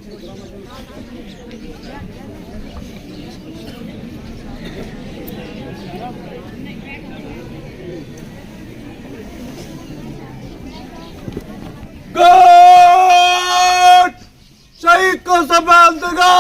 शहीद को संभाल देगा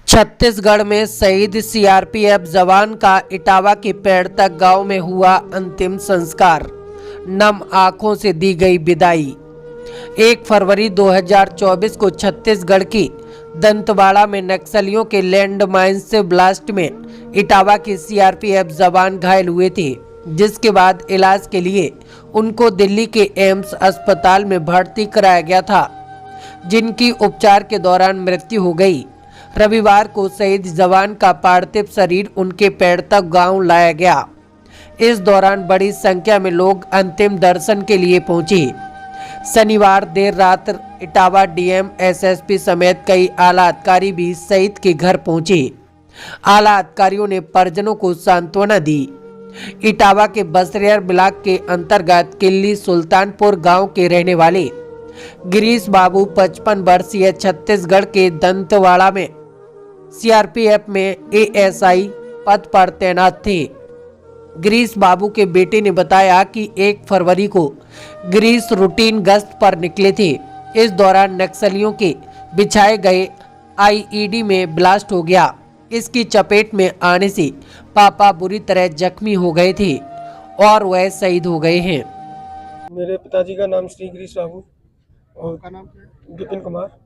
छत्तीसगढ़ में शहीद सीआरपीएफ जवान का इटावा के पेड़ तक गांव में हुआ अंतिम संस्कार। नम आंखों से दी गई विदाई। 1 फरवरी 2024 को छत्तीसगढ़ की दंतेवाड़ा में नक्सलियों के लैंडमाइन से ब्लास्ट में इटावा के सीआरपीएफ जवान घायल हुए थे, जिसके बाद इलाज के लिए उनको दिल्ली के एम्स अस्पताल में भर्ती कराया गया था, जिनकी उपचार के दौरान मृत्यु हो गई। रविवार को शहीद जवान का पार्थिव शरीर उनके पेड़ तक गांव लाया गया। इस दौरान बड़ी संख्या में लोग अंतिम दर्शन के लिए पहुंचे। शनिवार देर रात इटावा डीएम, एसएसपी समेत कई आला अधिकारी भी शहीद के घर पहुंचे। आला अधिकारियों ने परिजनों को सांत्वना दी। इटावा के बसरेर ब्लॉक के अंतर्गत किल्ली सुल्तानपुर गांव के रहने वाले गिरीश बाबू 55 वर्षीय छत्तीसगढ़ के दंतेवाड़ा में सीआरपीएफ में एएसआई पद पर तैनात थे। गिरीश बाबू के बेटे ने बताया कि 1 फरवरी को गिरीश रूटीन गश्त पर निकले थे। इस दौरान नक्सलियों के बिछाए गए आईईडी में ब्लास्ट हो गया। इसकी चपेट में आने से पापा बुरी तरह जख्मी हो गए थे और वह शहीद हो गए हैं। मेरे पिताजी का नाम श्री गिरीश बाबू और का नाम विपिन कुमार,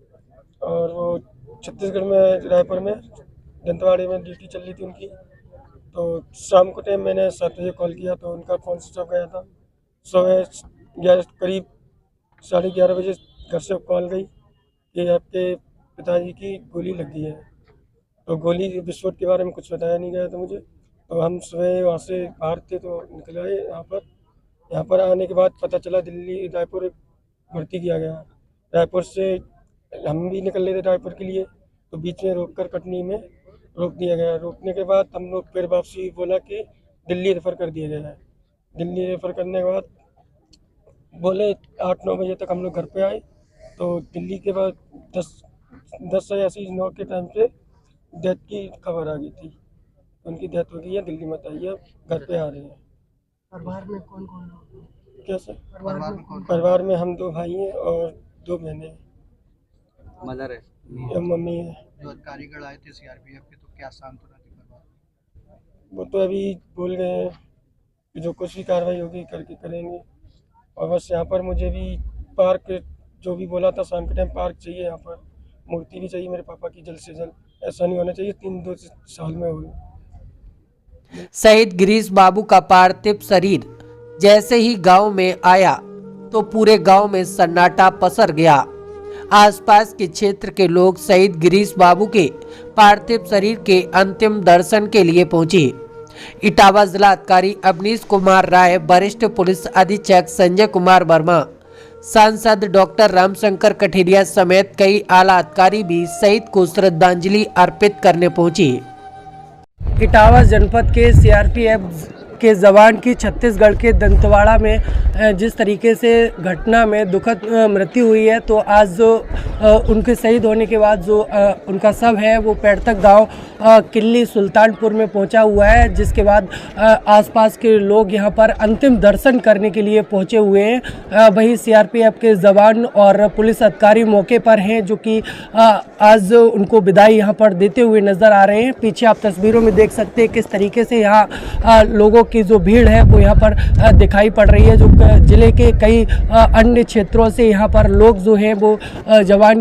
और वो छत्तीसगढ़ में रायपुर में दंतेवाड़े में ड्यूटी चल रही थी उनकी। तो शाम को टाइम मैंने 7 बजे कॉल किया तो उनका फ़ोन स्विच ऑफ गया था। सुबह करीब 11:30 बजे घर से कॉल गई कि आपके पिताजी की गोली लग गई है। तो गोली विस्फोट के बारे में कुछ बताया नहीं गया था मुझे। तो हम सुबह वहाँ से बाहर थे तो निकल आए यहाँ पर आने के बाद पता चला दिल्ली रायपुर भर्ती किया गया। रायपुर से हम भी निकल रहे थे रायपुर के लिए, तो बीच में रोककर कटनी में रोक दिया गया। रोकने के बाद हम लोग फिर वापसी बोला कि दिल्ली रेफ़र कर दिया गया है। दिल्ली रेफ़र करने के बाद बोले 8-9 बजे तक हम लोग घर पे आए। तो दिल्ली के बाद 10 से 9 के टाइम से डेथ की खबर आ गई थी। उनकी डेथ हो गई है, दिल्ली मत आइए, घर पे आ रहे हैं। परिवार में कौन कौन? कैसे परिवार में हम 2 भाई हैं और 2 बहनें हैं। मदर है। या मम्मी है। जो कारीगर आए थे सीआरपीएफ के, तो क्या सांत्वना दी परिवार? वो तो अभी बोल गए हैं कि जो कुछ भी कार्रवाई होगी करके करेंगे। और बस यहाँ पर मुझे भी पार्क, जो भी बोला था शाम के टाइम, पार्क चाहिए यहाँ पर, मूर्ति भी चाहिए मेरे पापा की जल्द से जल्द। ऐसा नहीं होना चाहिए 3-2 साल में हो। शहीद गिरीश बाबू का पार्थिव शरीर जैसे ही गांव में आया तो पूरे गांव में सन्नाटा पसर गया। आसपास के क्षेत्र के लोग शहीद गिरीश बाबू के पार्थिव शरीर के अंतिम दर्शन के लिए पहुंचे। इटावा जिलाधिकारी अवनीश कुमार राय, वरिष्ठ पुलिस अधीक्षक संजय कुमार वर्मा, सांसद डॉक्टर रामशंकर कठेरिया समेत कई आला अधिकारी भी शहीद को श्रद्धांजलि अर्पित करने पहुंचे। इटावा जनपद के सीआरपीएफ के जवान की छत्तीसगढ़ के दंतेवाड़ा में जिस तरीके से घटना में दुखद मृत्यु हुई है, तो आज उनके शहीद होने के बाद जो उनका शव है वो पेड़तक गांव किल्ली सुल्तानपुर में पहुंचा हुआ है, जिसके बाद आसपास के लोग यहां पर अंतिम दर्शन करने के लिए पहुंचे हुए हैं। वहीं सीआरपीएफ के जवान और पुलिस अधिकारी मौके पर हैं, जो कि आज उनको विदाई यहां पर देते हुए नजर आ रहे हैं। पीछे आप तस्वीरों में देख सकते हैं किस तरीके से यहाँ लोगों की जो भीड़ है वो यहाँ पर दिखाई पड़ रही है। जो जिले के कई अन्य क्षेत्रों से यहाँ पर लोग जो हैं वो जवान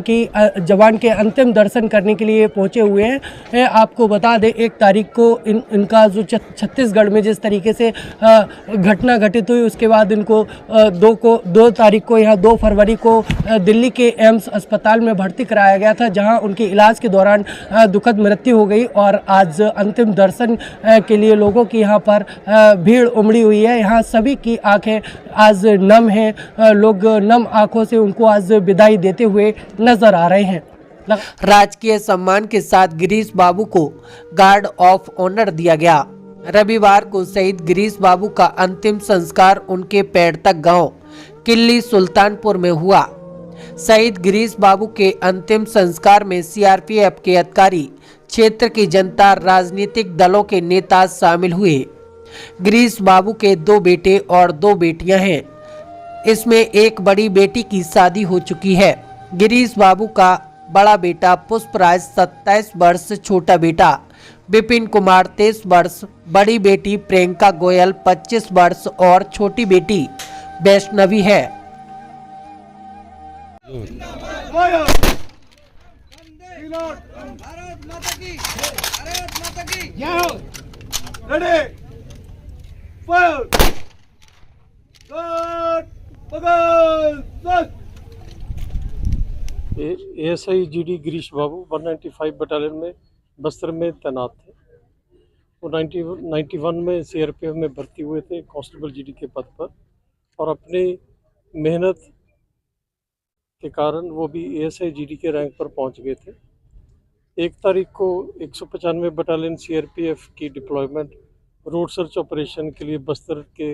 के अंतिम दर्शन करने के लिए पहुँचे हुए हैं। आपको बता दें 1 तारीख को इनका जो छत्तीसगढ़ में जिस तरीके से घटना घटित हुई, उसके बाद इनको 2 तारीख को यहाँ 2 फरवरी को दिल्ली के एम्स अस्पताल में भर्ती कराया गया था, जहाँ उनके इलाज के दौरान दुखद मृत्यु हो गई। और आज अंतिम दर्शन के लिए लोगों की यहाँ पर भीड़ उमड़ी हुई है। यहाँ सभी की आंखें आज नम हैं, लोग नम आंखों से उनको आज विदाई देते हुए नजर आ रहे हैं। राजकीय सम्मान के साथ गिरीश बाबू को गार्ड ऑफ ऑनर दिया गया। रविवार को शहीद गिरीश बाबू का अंतिम संस्कार उनके पेड़तक गांव किल्ली सुल्तानपुर में हुआ। शहीद गिरीश बाबू के अंतिम संस्कार में सीआरपीएफ के अधिकारी, क्षेत्र की जनता, राजनीतिक दलों के नेता शामिल हुए। गिरीश बाबू के 2 बेटे और 2 बेटियां हैं। इसमें एक बड़ी बेटी की शादी हो चुकी है। गिरीश बाबू का बड़ा बेटा पुष्पराज 27 वर्ष, छोटा बेटा विपिन कुमार 23 वर्ष, बड़ी बेटी प्रियंका गोयल 25 वर्ष और छोटी बेटी वैष्णवी है। एएसआई जीडी गिरीश बाबू 195 बटालियन में बस्तर में तैनात थे। वो 91 में सीआरपीएफ में भर्ती हुए थे कांस्टेबल जीडी के पद पर, और अपनी मेहनत के कारण वो भी एएसआई जीडी के रैंक पर पहुंच गए थे। 1 तारीख को 195 बटालियन सीआरपीएफ की डिप्लॉयमेंट रोड सर्च ऑपरेशन के लिए बस्तर के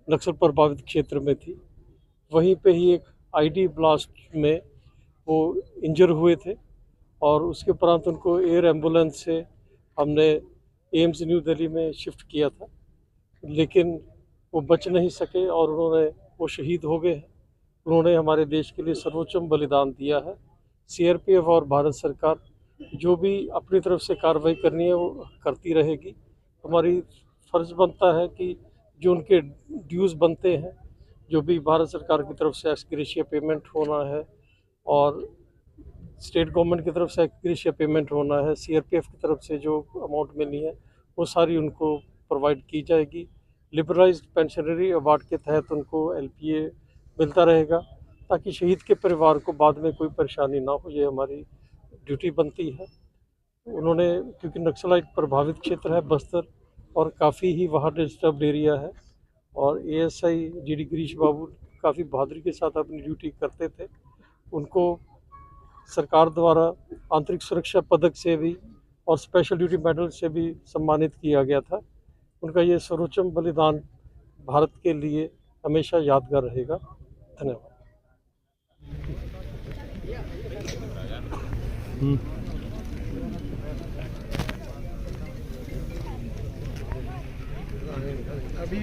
नक्सल प्रभावित क्षेत्र में थी। वहीं पे ही एक आईडी ब्लास्ट में वो इंजर हुए थे, और उसके उपरांत उनको एयर एम्बुलेंस से हमने एम्स न्यू दिल्ली में शिफ्ट किया था, लेकिन वो बच नहीं सके और वो शहीद हो गए। उन्होंने हमारे देश के लिए सर्वोच्चम बलिदान दिया है। सीआरपीएफ और भारत सरकार जो भी अपनी तरफ से कार्रवाई करनी है वो करती रहेगी। हमारी फ़र्ज़ बनता है कि जो उनके ड्यूज़ बनते हैं, जो भी भारत सरकार की तरफ से एक्सग्रेशिया पेमेंट होना है और स्टेट गवर्नमेंट की तरफ से एक्सग्रेशिया पेमेंट होना है, सीआरपीएफ की तरफ से जो अमाउंट मिलनी है वो सारी उनको प्रोवाइड की जाएगी। लिबरलाइज्ड पेंशनरी अवार्ड के तहत उनको एलपीए मिलता रहेगा, ताकि शहीद के परिवार को बाद में कोई परेशानी ना हो। ये हमारी ड्यूटी बनती है। उन्होंने, क्योंकि नक्सलाइट प्रभावित क्षेत्र है बस्तर और काफ़ी ही वहाँ डिस्टर्ब्ड एरिया है, और एएसआई जीडी गिरीश बाबू काफ़ी बहादुरी के साथ अपनी ड्यूटी करते थे। उनको सरकार द्वारा आंतरिक सुरक्षा पदक से भी और स्पेशल ड्यूटी मेडल से भी सम्मानित किया गया था। उनका ये सर्वोच्चम बलिदान भारत के लिए हमेशा यादगार रहेगा। धन्यवाद। अभी